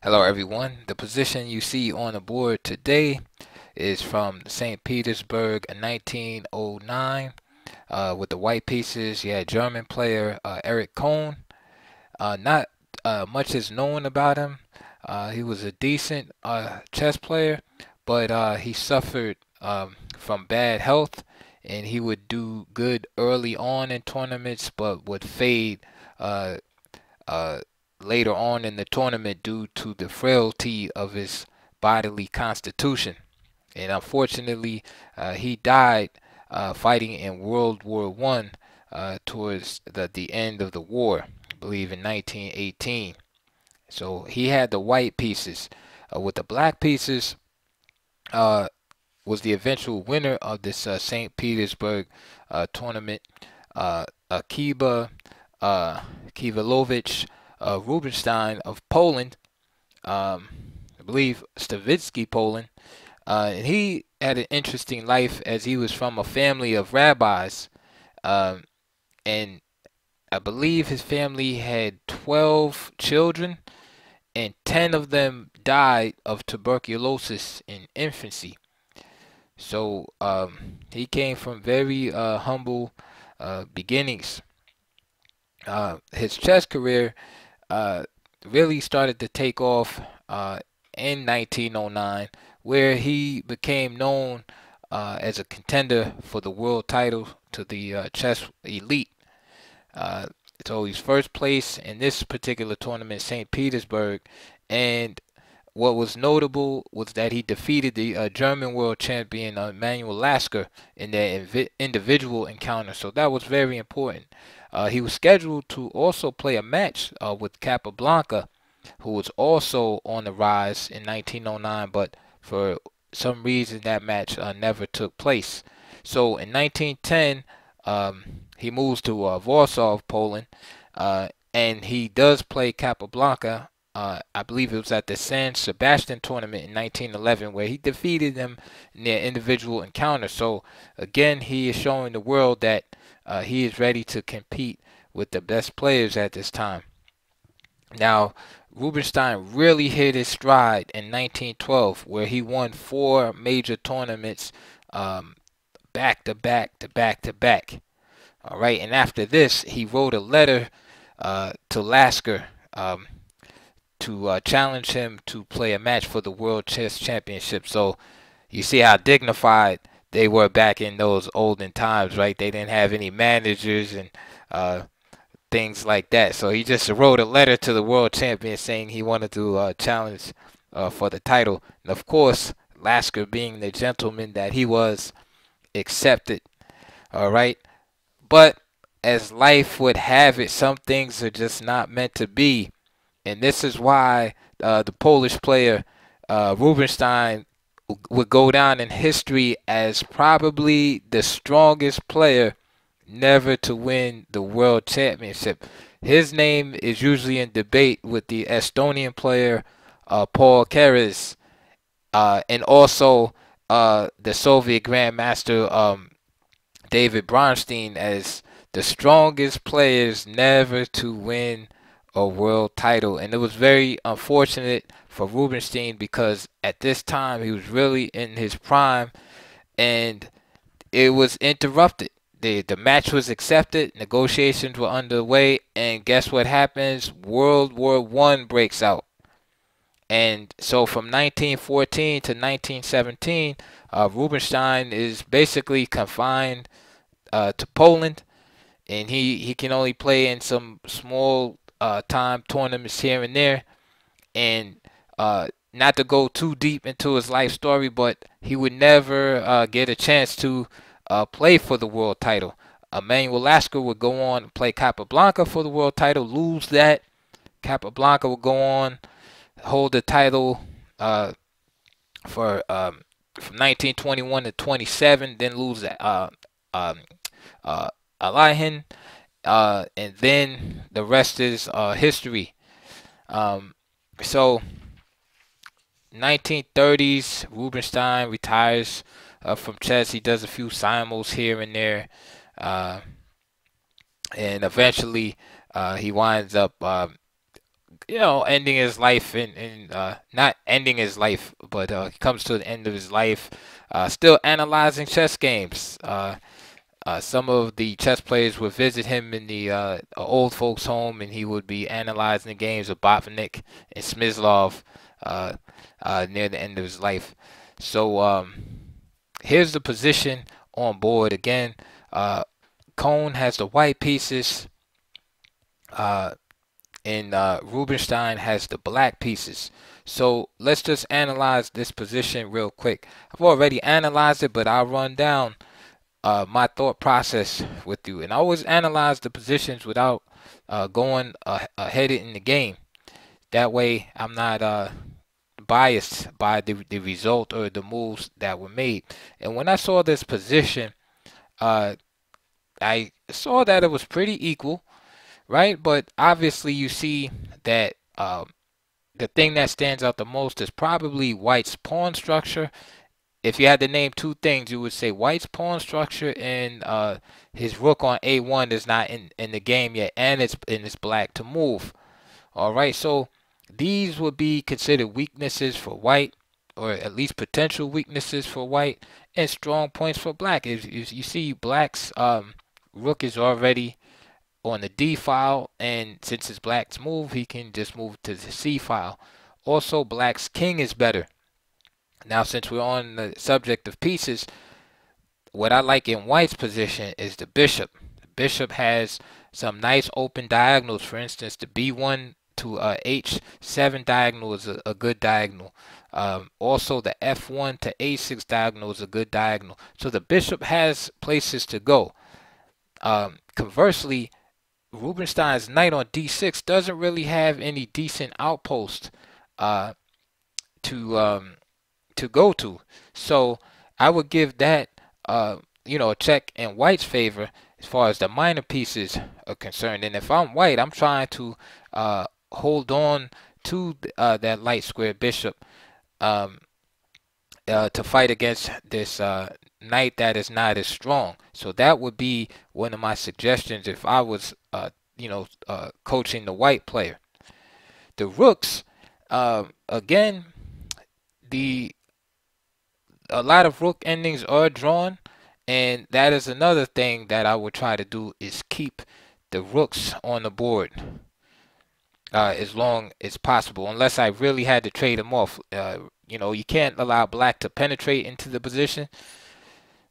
Hello, everyone. The position you see on the board today is from St. Petersburg in 1909. With the white pieces, you had German player Eric Kohn. Not much is known about him. He was a decent chess player, but he suffered from bad health, and he would do good early on in tournaments, but would fade uh, uh, later on in the tournament due to the frailty of his bodily constitution. And unfortunately, he died fighting in World War One towards the end of the war, I believe in 1918. So he had the white pieces. With the black pieces, uh, was the eventual winner of this St. Petersburg tournament, Akiba Kivalovich Rubinstein of Poland, I believe Stavitsky, Poland. And he had an interesting life as he was from a family of rabbis. Um, and I believe his family had 12 children, and 10 of them died of tuberculosis in infancy. So he came from very humble beginnings. His chess career uh, really started to take off in 1909, where he became known as a contender for the world title to the chess elite. Uh, so he's first place in this particular tournament, St. Petersburg, and what was notable was that he defeated the German world champion Manuel Lasker in their individual encounter. So that was very important. He was scheduled to also play a match with Capablanca, who was also on the rise in 1909, but for some reason that match never took place. So in 1910, he moves to Warsaw, Poland, and he does play Capablanca. I believe it was at the San Sebastian tournament in 1911 where he defeated him in their individual encounter. So again, he is showing the world that he is ready to compete with the best players at this time. Now, Rubinstein really hit his stride in 1912, where he won four major tournaments back to back to back to back. All right, and after this, he wrote a letter to Lasker to challenge him to play a match for the World Chess Championship. So you see how dignified they were back in those olden times, right? They didn't have any managers and uh, things like that. So he just wrote a letter to the world champion saying he wanted to challenge for the title. And of course, Lasker, being the gentleman that he was, accepted. All right. But as life would have it, some things are just not meant to be. And this is why the Polish player Rubinstein would go down in history as probably the strongest player never to win the world championship. His name is usually in debate with the Estonian player Paul Keres, and also the Soviet Grandmaster David Bronstein as the strongest players never to win a world title. And it was very unfortunate for Rubinstein because at this time he was really in his prime and it was interrupted. The match was accepted, negotiations were underway, and guess what happens? World War One breaks out. And so from 1914 to 1917, Rubinstein is basically confined to Poland, and he can only play in some small time tournaments here and there. And not to go too deep into his life story, but he would never get a chance to play for the world title. Manuel Lasker would go on and play Capablanca for the world title, lose that. Capablanca would go on, hold the title for from 1921 to 27, then lose um, uh, Alihin, and then the rest is history. Um, so 1930s, Rubinstein retires from chess. He does a few simuls here and there, uh, and eventually he winds up ending his life in not ending his life, but he comes to the end of his life, still analyzing chess games. Some of the chess players would visit him in the old folks' home, and he would be analyzing the games of Botvinnik and Smyslov uh, near the end of his life. So here's the position on board again. Cohn has the white pieces, uh, and Rubinstein has the black pieces. So let's just analyze this position real quick. I've already analyzed it, but I'll run down my thought process with you. And I always analyze the positions without going ahead in the game. That way, I'm not biased by the result or the moves that were made. And when I saw this position, uh, I saw that it was pretty equal, right? But obviously, you see that the thing that stands out the most is probably White's pawn structure. If you had to name two things, you would say White's pawn structure and his rook on a1 is not in the game yet, and it's black to move. All right, so these would be considered weaknesses for White, or at least potential weaknesses for White, and strong points for Black. If you see Black's rook is already on the D file, and since it's Black's move, he can just move to the C file. Also, Black's king is better. Now, since we're on the subject of pieces, what I like in White's position is the bishop. The bishop has some nice open diagonals. For instance, the B1 to H7 diagonal is a good diagonal. Also, the F1 to A6 diagonal is a good diagonal. So the bishop has places to go. Conversely, Rubinstein's knight on D6 doesn't really have any decent outpost to go to. So I would give that a check in White's favor as far as the minor pieces are concerned. And if I'm White, I'm trying to hold on to that light square bishop to fight against this knight that is not as strong. So that would be one of my suggestions if I was coaching the White player. The rooks, again, a lot of rook endings are drawn, and that is another thing that I would try to do is keep the rooks on the board as long as possible, unless I really had to trade them off. You can't allow Black to penetrate into the position,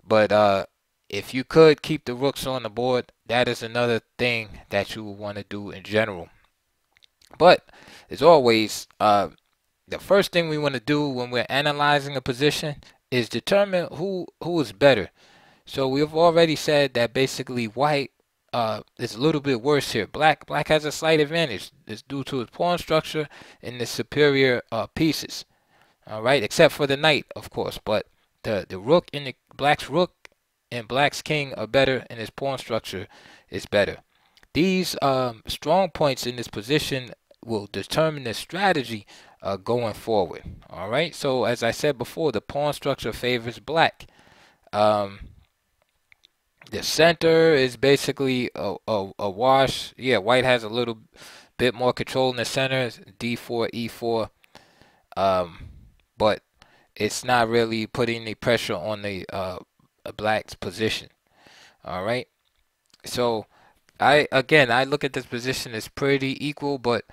but if you could keep the rooks on the board, that is another thing that you would want to do in general. But as always, the first thing we want to do when we're analyzing a position is determine who is better. So we've already said that basically White is a little bit worse here. Black has a slight advantage. It's due to his pawn structure and the superior pieces. All right, except for the knight, of course. But the rook and the Black's rook and Black's king are better, and his pawn structure is better. These strong points in this position will determine the strategy going forward. All right. So as I said before, the pawn structure favors Black. The center is basically a wash. Yeah, White has a little bit more control in the center, D4, E4, but it's not really putting any pressure on the Black's position. All right. So I look at this position as pretty equal, but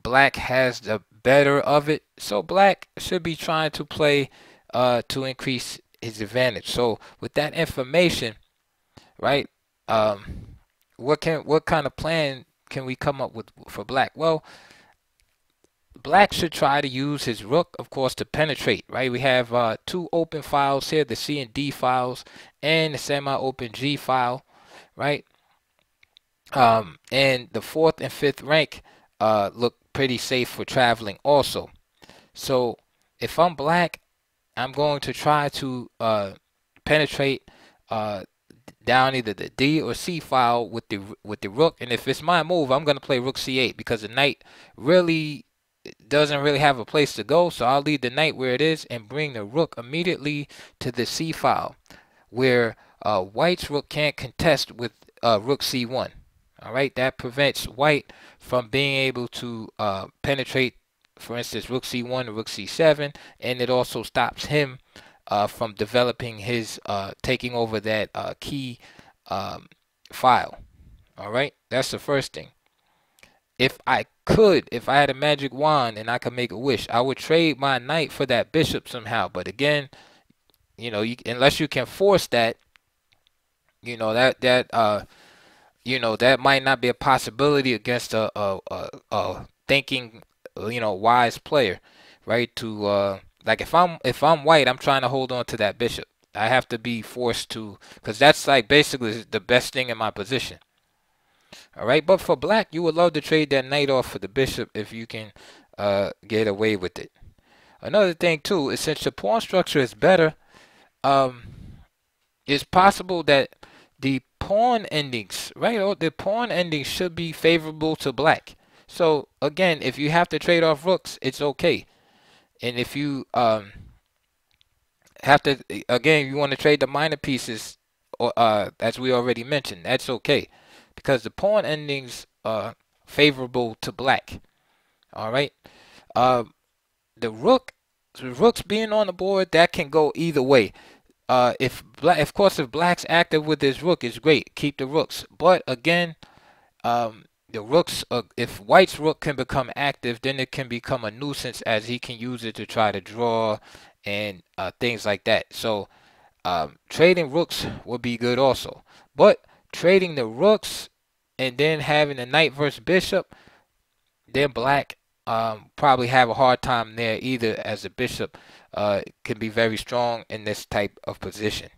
Black has the better of it. So Black should be trying to play to increase his advantage. So with that information, right? What kind of plan can we come up with for Black? Well, Black should try to use his rook, of course, to penetrate, right? We have two open files here, the C and D files, and the semi-open G file, right? And the 4th and 5th rank look pretty safe for traveling also. So if I'm Black, I'm going to try to penetrate down either the D or C file with the rook, and if it's my move, I'm going to play rook C8 because the knight really doesn't really have a place to go. So I'll leave the knight where it is and bring the rook immediately to the C file, where White's rook can't contest with rook C1. All right, that prevents white from being able to penetrate, for instance, rook c1 or rook c7, and it also stops him from developing his taking over that key um, file. All right, that's the first thing. If I had a magic wand and I could make a wish, I would trade my knight for that bishop somehow. But again, unless you can force that, that might not be a possibility against a thinking, wise player, right? To like if I'm white, I'm trying to hold on to that bishop. I have to be forced to, because that's like basically the best thing in my position. All right, but for black, you would love to trade that knight off for the bishop if you can get away with it. Another thing too is, since the pawn structure is better, um, it's possible that the pawn endings, right? Or the pawn endings should be favorable to black. So again, if you have to trade off rooks, it's okay. And if you have to, again, you want to trade the minor pieces, or as we already mentioned, that's okay, because the pawn endings are favorable to black. All right. Uh, the rooks being on the board, that can go either way. Of course, if black's active with his rook, it's great. Keep the rooks. But again, the rooks, if white's rook can become active, then it can become a nuisance, as he can use it to try to draw and things like that. So trading rooks would be good also. But trading the rooks and then having a knight versus bishop, then black probably have a hard time there either, as the bishop can be very strong in this type of position.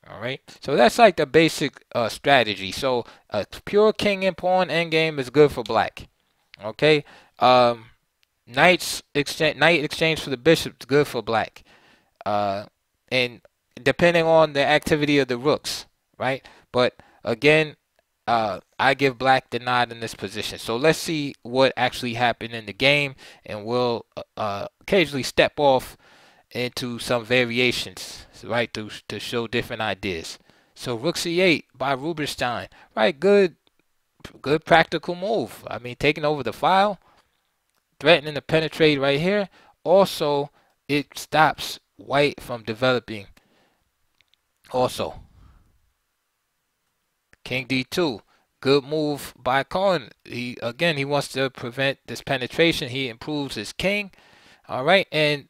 All right, so that's like the basic strategy. So pure king and pawn endgame is good for black. Okay, knight exchange for the bishop is good for black, and depending on the activity of the rooks, right? But again, I give black the nod in this position. So let's see what actually happened in the game, and we'll occasionally step off into some variations, right, to show different ideas. So rook c8 by Rubinstein, right? Good practical move. I mean, taking over the file, threatening to penetrate right here. Also, it stops white from developing. Also, king d2. Good move by Cohen. He wants to prevent this penetration. He improves his king. All right, and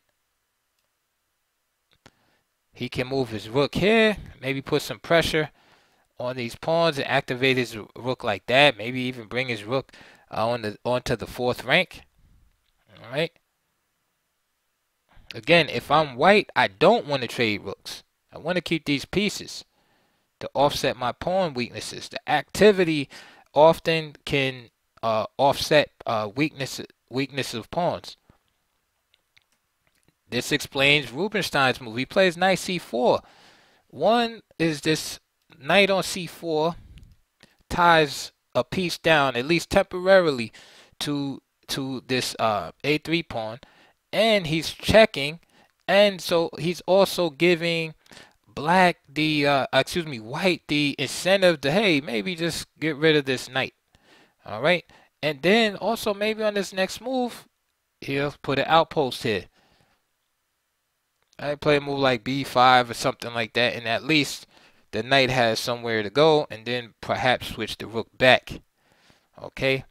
he can move his rook here. Maybe put some pressure on these pawns and activate his rook like that. Maybe even bring his rook onto the fourth rank. All right. Again, if I'm white, I don't want to trade rooks. I want to keep these pieces to offset my pawn weaknesses. The activity often can offset weakness of pawns. This explains Rubinstein's move. He plays knight c4. One is this knight on c4 ties a piece down, at least temporarily, to this a3 pawn, and he's checking, and so he's also giving white the incentive to, hey, maybe just get rid of this knight. All right, and then also maybe on this next move, he'll put an outpost here. I play a move like b5 or something like that, and at least the knight has somewhere to go, and then perhaps switch the rook back. Okay,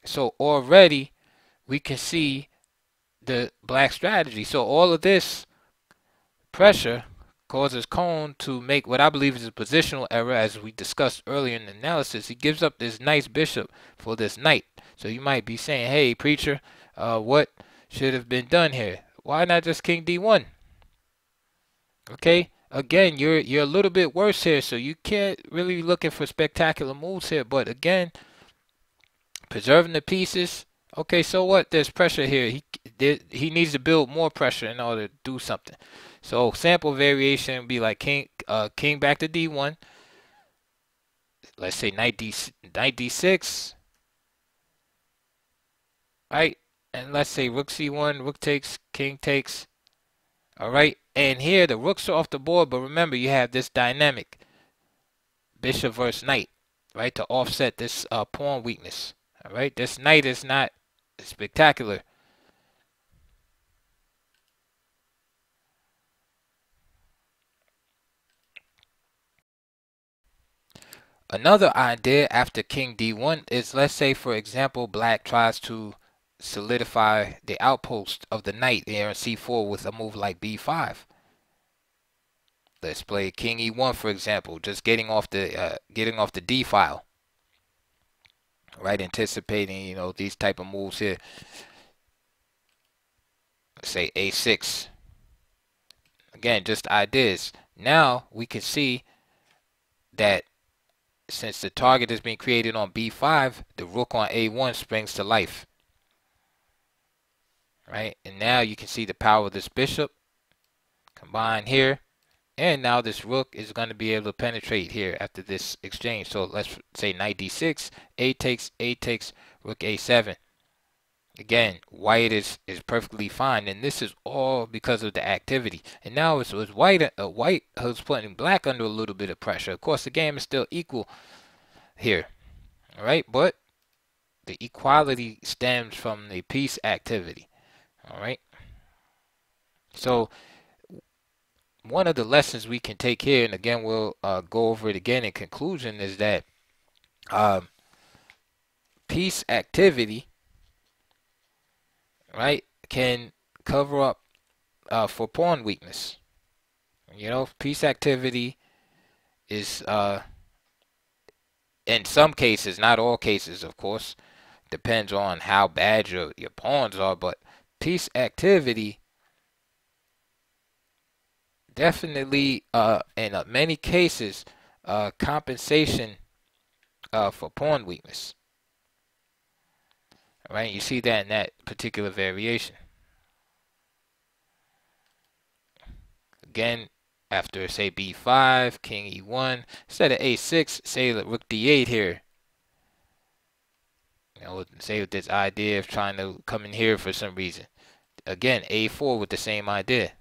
so already we can see the black strategy. So all of this pressure causes Cohen to make what I believe is a positional error, as we discussed earlier in the analysis. He gives up this nice bishop for this knight. So you might be saying, hey, preacher, what should have been done here? Why not just king d1? Okay, again, you're a little bit worse here, so you can't really be looking for spectacular moves here. But again, preserving the pieces. Okay, so what? There's pressure here. He needs to build more pressure in order to do something. So sample variation would be like king back to d1. Let's say knight d6. Right? And let's say rook c1, rook takes, king takes. All right? And here the rooks are off the board, but remember you have this dynamic bishop versus knight, right, to offset this pawn weakness. All right, this knight is not spectacular. Another idea after king d1 is, let's say for example, black tries to solidify the outpost of the knight here in c4 with a move like b5. Let's play king e1 for example, just getting off the d file, right? Anticipating, these type of moves here. Let's say a6. Again, just ideas. Now we can see that since the target is being created on b5, the rook on a1 springs to life, right? And now you can see the power of this bishop combined here, and now this rook is going to be able to penetrate here after this exchange. So let's say knight d6, a takes, rook a7. Again, white is perfectly fine, and this is all because of the activity. And now it's white who's putting black under a little bit of pressure. Of course, the game is still equal here, all right? But the equality stems from the piece activity, all right? So one of the lessons we can take here, and again we'll go over it again in conclusion, is that piece activity, right, can cover up for pawn weakness. Piece activity is in some cases, not all cases, of course, depends on how bad your pawns are, but piece activity definitely in many cases compensation for pawn weakness. All right, you see that in that particular variation. Again, after say b5, king e1, instead of a6, say rook d8 here. Say with this idea of trying to come in here for some reason. Again, a4 with the same idea.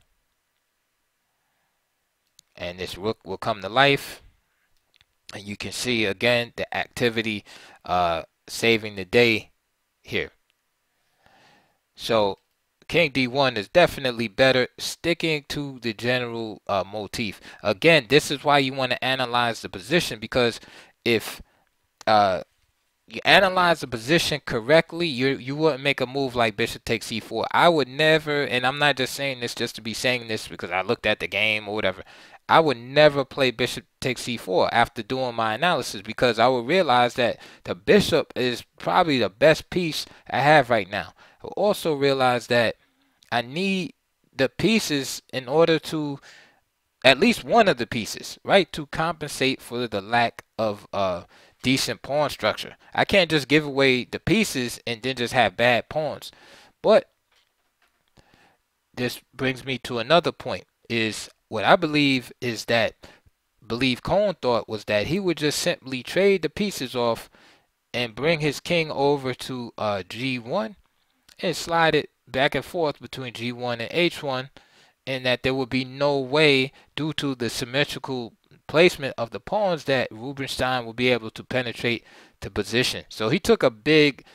And this rook will come to life. And you can see again the activity saving the day here. So king d1 is definitely better, sticking to the general motif. Again, this is why you want to analyze the position, because if you analyze the position correctly, you wouldn't make a move like bishop takes c4. I would never, and I'm not just saying this just to be saying this because I looked at the game or whatever. I would never play bishop takes c4 after doing my analysis, because I would realize that the bishop is probably the best piece I have right now. I also realize that I need the pieces in order to, at least one of the pieces, right, to compensate for the lack of decent pawn structure. I can't just give away the pieces and then just have bad pawns. But this brings me to another point, is what I believe is that Kohn thought was that he would just simply trade the pieces off and bring his king over to g1 and slide it back and forth between g1 and h1, and that there would be no way, due to the symmetrical placement of the pawns, that Rubinstein will be able to penetrate the position. So he took a big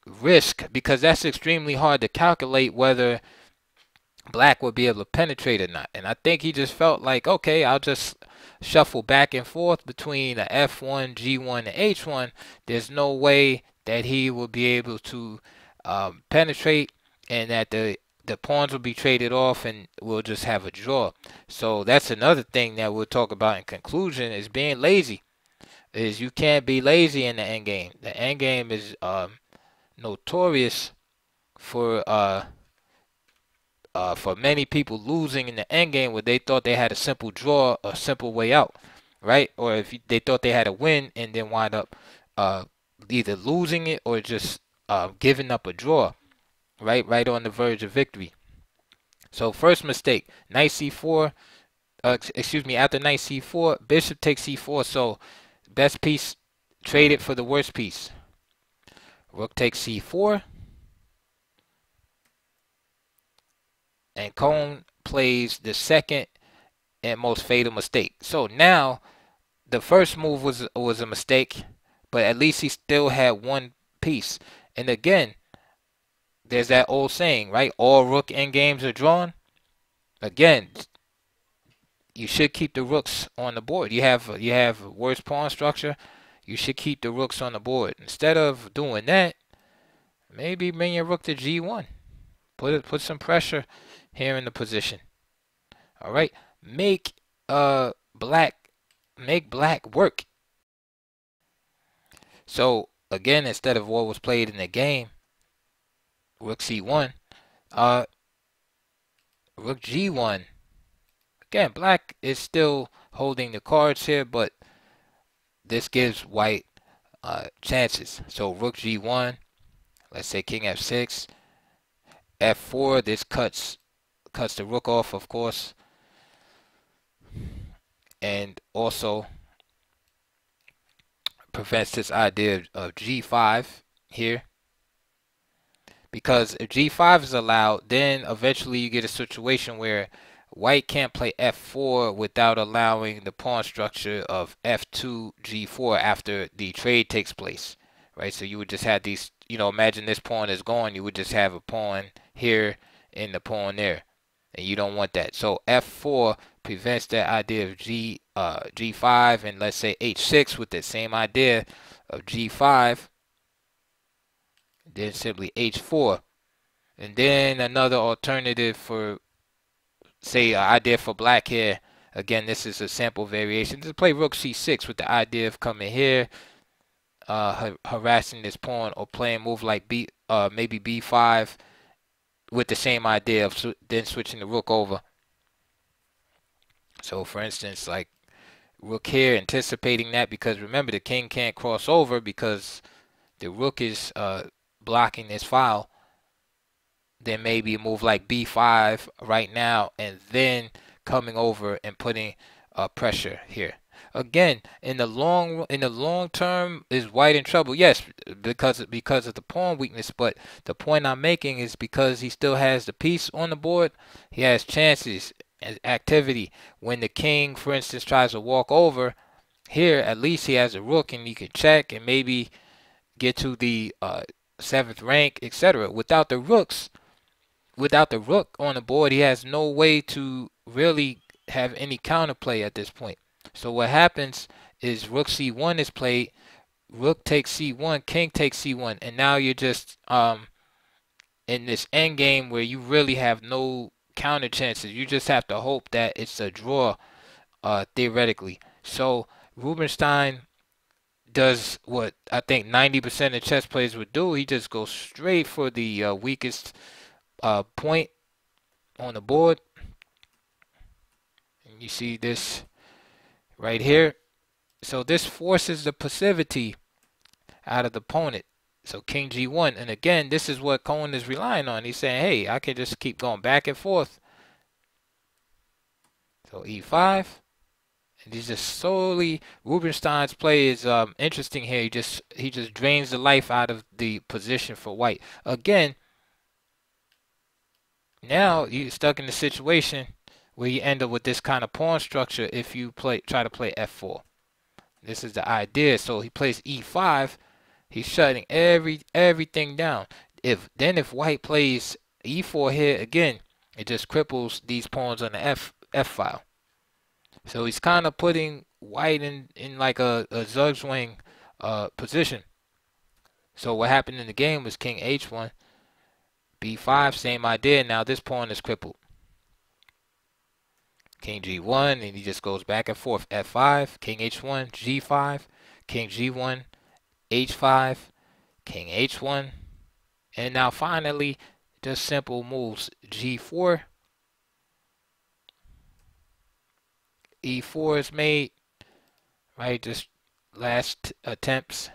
risk, because that's extremely hard to calculate whether black will be able to penetrate or not. And I think he just felt like, okay, I'll just shuffle back and forth between the f1, g1, and h1. There's no way that he will be able to penetrate, and that the pawns will be traded off and we'll just have a draw. So that's another thing that we'll talk about in conclusion, is being lazy. Is you can't be lazy in the endgame. The endgame is notorious for many people losing in the endgame, where they thought they had a simple draw, a simple way out, right? Or if they thought they had a win and then wind up either losing it or just giving up a draw. Right on the verge of victory. So first mistake, knight c4, after knight c4, bishop takes c4, so best piece traded for the worst piece. Rook takes c4, and Kohn plays the second and most fatal mistake. So now the first move was a mistake, but at least he still had one piece. And again, there's that old saying, right? All rook endgames are drawn. Again, you should keep the rooks on the board. You have worse pawn structure. You should keep the rooks on the board. Instead of doing that, maybe bring your rook to g1. Put some pressure here in the position. All right, make black work. So again, instead of what was played in the game, rook c1, rook g1. Again, black is still holding the cards here, but this gives white chances. So rook g1, let's say king f6, f4. This cuts the rook off, of course, and also prevents this idea of g5 here. Because if g5 is allowed, then eventually you get a situation where white can't play f4 without allowing the pawn structure of f2, g4 after the trade takes place, right? So you would just have these, imagine this pawn is gone, you would just have a pawn here and the pawn there, and you don't want that. So f4 prevents that idea of g5, and let's say h6 with the same idea of g5, then simply h4. And then another alternative for, say, an idea for black here, again, this is a sample variation, to play rook c6 with the idea of coming here, harassing this pawn, or playing a move like maybe b5 with the same idea of then switching the rook over. So for instance, like rook here, anticipating that, because remember the king can't cross over because the rook is blocking this file. Then maybe a move like b5 right now, and then coming over and putting pressure here. Again, in the long term, is white in trouble? Yes, because of the pawn weakness. But the point I'm making is because he still has the piece on the board, he has chances and activity. When the king, for instance, tries to walk over here, at least he has a rook and he can check and maybe get to the 7th rank, etc. Without the rook on the board, he has no way to really have any counterplay at this point. So what happens is rook c1 is played, rook takes c1, king takes c1, and now you're just in this end game where you really have no counter chances. You just have to hope that it's a draw, theoretically. So Rubinstein does what I think 90% of chess players would do. He just goes straight for the weakest point on the board. And you see this right here. So this forces the passivity out of the opponent. So king g1, and again, this is what Cohen is relying on. He's saying, hey, I can just keep going back and forth. So e5. And he's just solely, Rubinstein's play is interesting here. He just drains the life out of the position for white. Again, now you're stuck in a situation where you end up with this kind of pawn structure if you try to play f4. This is the idea. So he plays e5. He's shutting everything down. If white plays e4 here, again, it just cripples these pawns on the f file. So he's kind of putting white in like a zugzwang position. So what happened in the game was king h1, b5, same idea. Now this pawn is crippled. King g1, and he just goes back and forth. f5, king h1, g5, king g1, h5, king h1, and now finally just simple moves. g4, e4 is made, right? Just last attempts,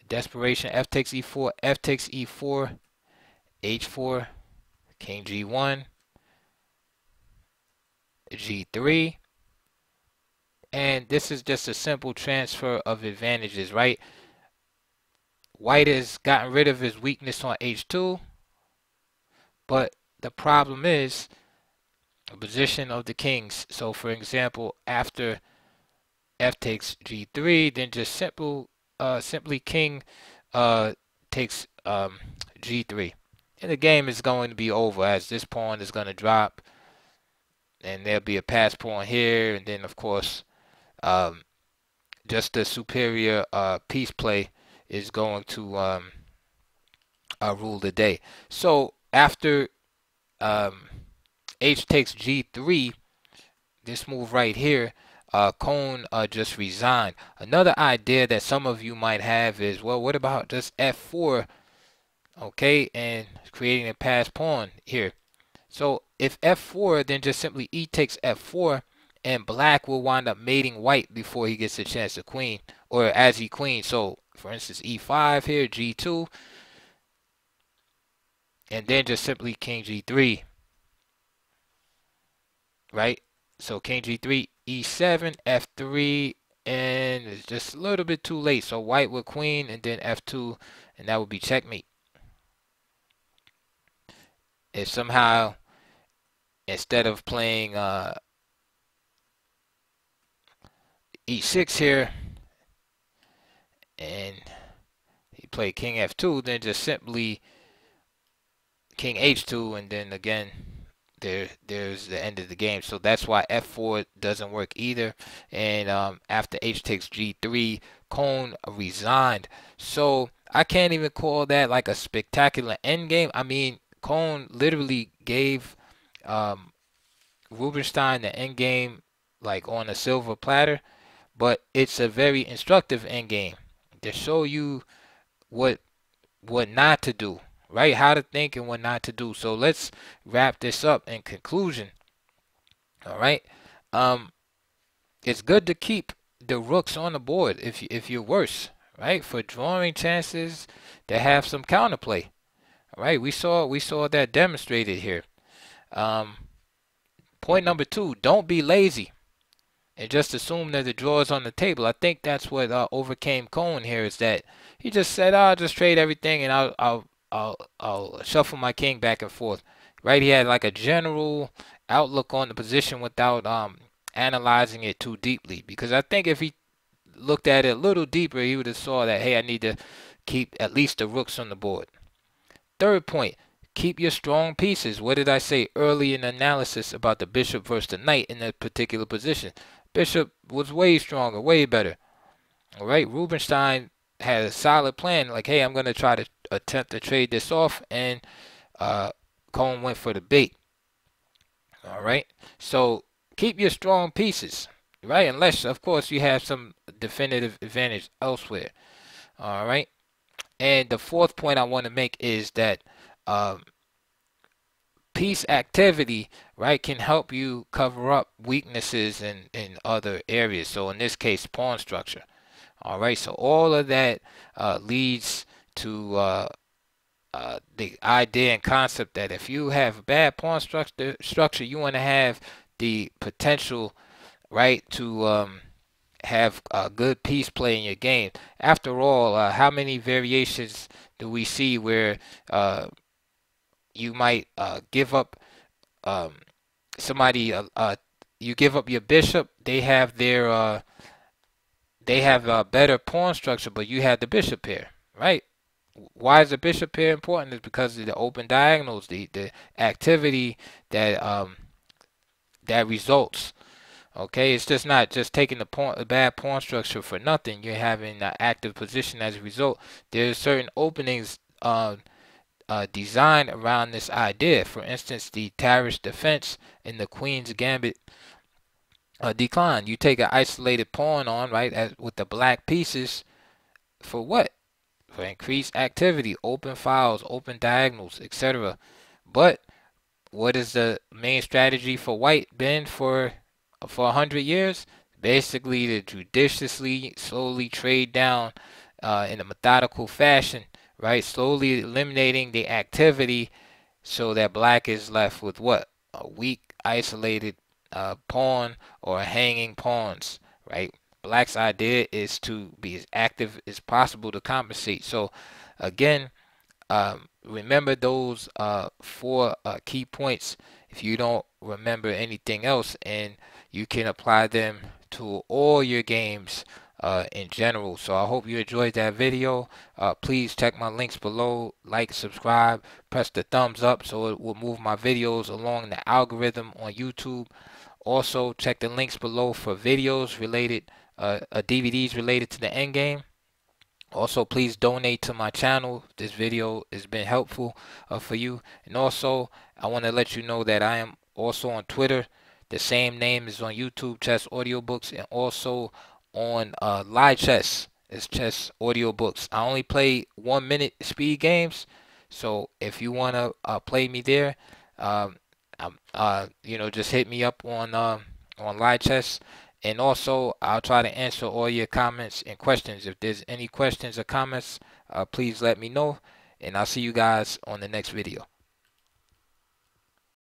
desperation. F takes e4, f takes e4, h4, king g1, g3, and this is just a simple transfer of advantages, right? White has gotten rid of his weakness on h2, but the problem is the position of the kings. So for example, after F takes G3, then just simply king takes G3. And the game is going to be over as this pawn is going to drop, and there'll be a pass pawn here, and then of course um, just the superior piece play is going to rule the day. So after um, H takes G3, this move right here, Cohn just resigned. Another idea that some of you might have is, well, what about just F4, okay, and creating a pass pawn here. So if F4, then just simply E takes F4, and black will wind up mating white before he gets a chance to queen, or as he queens. So for instance, E5 here, G2, and then just simply king G3, right? So king G3, E7, F3, and it's just a little bit too late. So white would queen, and then F2, and that would be checkmate. If somehow, instead of playing E6 here, and he played king F2, then just simply king H2, and then again, there's the end of the game. So that's why F4 doesn't work either. And after H takes G3, Cohn resigned. So I can't even call that like a spectacular end game. I mean, Cohn literally gave Rubinstein the end game like on a silver platter, but it's a very instructive end game to show you what not to do, right? How to think and what not to do. So let's wrap this up in conclusion. All right. It's good to keep the rooks on the board if you're worse, right? For drawing chances to have some counterplay. All right. We saw that demonstrated here. Point number 2, don't be lazy and just assume that the draw is on the table. I think that's what overcame Cohn here, is that he just said, "I'll just trade everything and I'll shuffle my king back and forth." Right? He had like a general outlook on the position without analyzing it too deeply. Because I think if he looked at it a little deeper, he would have saw that, hey, I need to keep at least the rooks on the board. Third point, keep your strong pieces. What did I say early in the analysis about the bishop versus the knight in that particular position? Bishop was way stronger, way better. All right, Rubinstein had a solid plan. Like, hey, I'm going to try to attempt to trade this off, and Cohn went for the bait. All right, so keep your strong pieces, right? Unless, of course, you have some definitive advantage elsewhere. All right. And the fourth point I want to make is that piece activity, right, can help you cover up weaknesses in other areas. So in this case, pawn structure. All right, so all of that leads to the idea and concept that if you have bad pawn structure, you want to have the potential, right, to have a good piece play in your game. After all, how many variations do we see where you might give up somebody? You give up your bishop. They have their a better pawn structure, but you have the bishop here, right? Why is the bishop here important? Is because of the open diagonals, the activity that that results. Okay, it's just not just taking a bad pawn structure for nothing. You're having an active position as a result. There's certain openings designed around this idea. For instance, the Tarrasch defense in the Queen's Gambit decline. You take an isolated pawn on, right, with the black pieces for what? For increased activity, open files, open diagonals, etc. But what is the main strategy for white been for 100 years? Basically, to judiciously, slowly trade down in a methodical fashion, right? Slowly eliminating the activity so that black is left with what? A weak, isolated pawn or hanging pawns, right? Black's idea is to be as active as possible to compensate. So, again, remember those 4 key points if you don't remember anything else, and you can apply them to all your games in general. So I hope you enjoyed that video. Please check my links below, like, subscribe, press the thumbs up so it will move my videos along the algorithm on YouTube. Also, check the links below for videos related, DVDs related to the endgame. Also, please donate to my channel. This video has been helpful for you. And also, I want to let you know that I am also on Twitter. The same name is on YouTube, Chess Audiobooks, and also on Live Chess. It's Chess Audiobooks. I only play 1-minute speed games. So if you want to play me there, just hit me up on Live Chess. And also, I'll try to answer all your comments and questions. If there's any questions or comments, please let me know. And I'll see you guys on the next video.